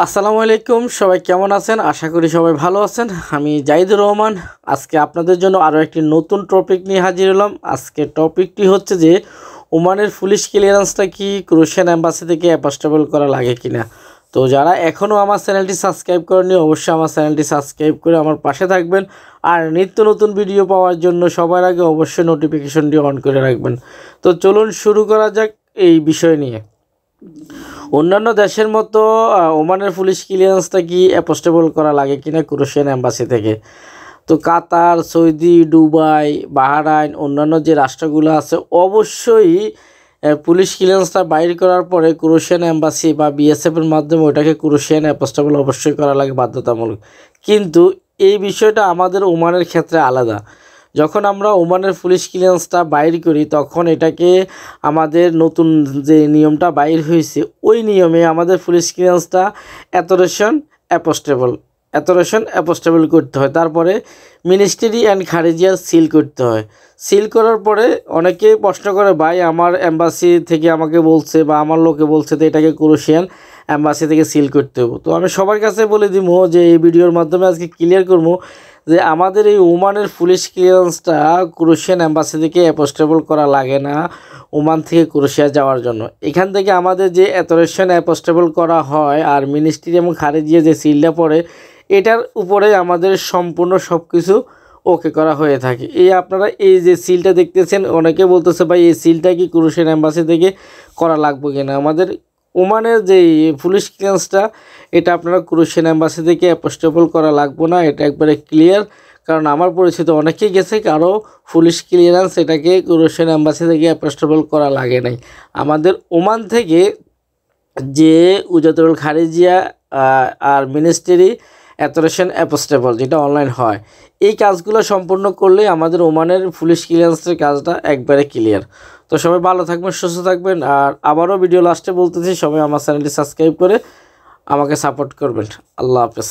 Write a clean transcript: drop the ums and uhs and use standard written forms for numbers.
আসসালামু আলাইকুম, সবাই কেমন আছেন? আশা করি সবাই ভালো আছেন। আমি জাহিদুর রহমান। আজকে আপনাদের জন্য আরও একটি নতুন টপিক নিয়ে হাজির হলাম। আজকে টপিকটি হচ্ছে যে ওমানের পুলিশ ক্লিয়ারেন্সটা কি ক্রোয়েশিয়ান অ্যাম্বাসি থেকে অ্যাপস্টেবল করা লাগে কিনা। তো যারা এখনও আমার চ্যানেলটি সাবস্ক্রাইব করেনি অবশ্যই আমার চ্যানেলটি সাবস্ক্রাইব করে আমার পাশে থাকবেন। আর নিত্য নতুন ভিডিও পাওয়ার জন্য সবার আগে অবশ্যই নোটিফিকেশনটি অন করে রাখবেন। তো চলুন শুরু করা যাক এই বিষয় নিয়ে। অন্যান্য দেশের মতো ওমানের পুলিশ ক্লিয়ারেন্সটা কি অ্যাপস্টেবল করা লাগে কিনা ক্রোয়েশিয়ান অ্যাম্বাসি থেকে। তো কাতার, সৌদি, দুবাই, বাহরাইন অন্যান্য যে রাষ্ট্রগুলো আছে অবশ্যই পুলিশ ক্লিয়ারেন্সটা বাইর করার পরে ক্রোয়েশিয়ান অ্যাম্বাসি বা বিএসএফের মাধ্যমে ওটাকে ক্রোয়েশিয়ান অ্যাপস্টেবল অবশ্যই করা লাগে বাধ্যতামূলক। কিন্তু এই বিষয়টা আমাদের ওমানের ক্ষেত্রে আলাদা। যখন আমরা ওমানের পুলিশ ক্লিয়ারেন্সটা বাইর করি তখন এটাকে আমাদের নতুন যে নিয়মটা বাইর হয়েছে ওই নিয়মে আমাদের পুলিশ ক্লিয়ারেন্সটা অ্যাপস্টেবল করতে হয়। তারপরে মিনিস্ট্রি অ্যান্ড খারেজিয়া সিল করতে হয়। সিল করার পরে অনেকেই প্রশ্ন করে, ভাই আমার অ্যাম্বাসি থেকে আমাকে বলছে বা আমার লোকে বলছে তো এটাকে ক্রোয়েশিয়ান অ্যাম্বাসি থেকে সিল করতে হবে। তো আমি সবার কাছে বলে দিব যে এই ভিডিওর মাধ্যমে আজকে ক্লিয়ার করবো যে আমাদের এই ওমানের পুলিশ ক্লিয়ারেন্সটা ক্রোয়েশিয়ান অ্যাম্বাসি থেকে অ্যাপস্টেবল করা লাগে না ওমান থেকে ক্রোয়েশিয়া যাওয়ার জন্য। এখান থেকে আমাদের যে অ্যাপস্টেবল করা হয় আর মিনিস্ট্রি এবং খারেজিয়া যে সিলটা পড়ে এটার উপরে আমাদের সম্পূর্ণ সব কিছু ওকে করা হয়ে থাকে। আপনারা এই যে সিলটা দেখতেছেন, অনেকে বলতেছে ভাই এই সিলটা কি ক্রোয়েশিয়ান অ্যাম্বাসি থেকে করা লাগবে কিনা। আমাদের ওমানের যে পুলিশ ক্লিয়ারেন্সটা এটা আপনারা ক্রোয়েশিয়ান অ্যাম্বাসি থেকে অ্যাপস্টেবল করা লাগবে না, এটা একবারে ক্লিয়ার। কারণ আমার পরিচিত অনেকেই গেছে কারো পুলিশ ক্লিয়ারেন্স এটাকে ক্রোয়েশিয়ান অ্যাম্বাসি থেকে অ্যাপস্টেবল করা লাগে নাই। আমাদের ওমান থেকে যে উজাতুল খারেজিয়া আর মিনিস্ট্রি অ্যাপস্টেবল যেটা অনলাইন হয়, এই কাজগুলো সম্পূর্ণ করলে আমাদের ওমানের পুলিশ ক্লিয়ারেন্সের কাজটা একবারে ক্লিয়ার। তো সবাই ভালো থাকবেন, সুস্থ থাকবেন। আর আবারও ভিডিও লাস্টে বলতেছি, সবাই আমার চ্যানেলটি সাবস্ক্রাইব করে আমাকে সাপোর্ট করবেন। আল্লাহ হাফেজ।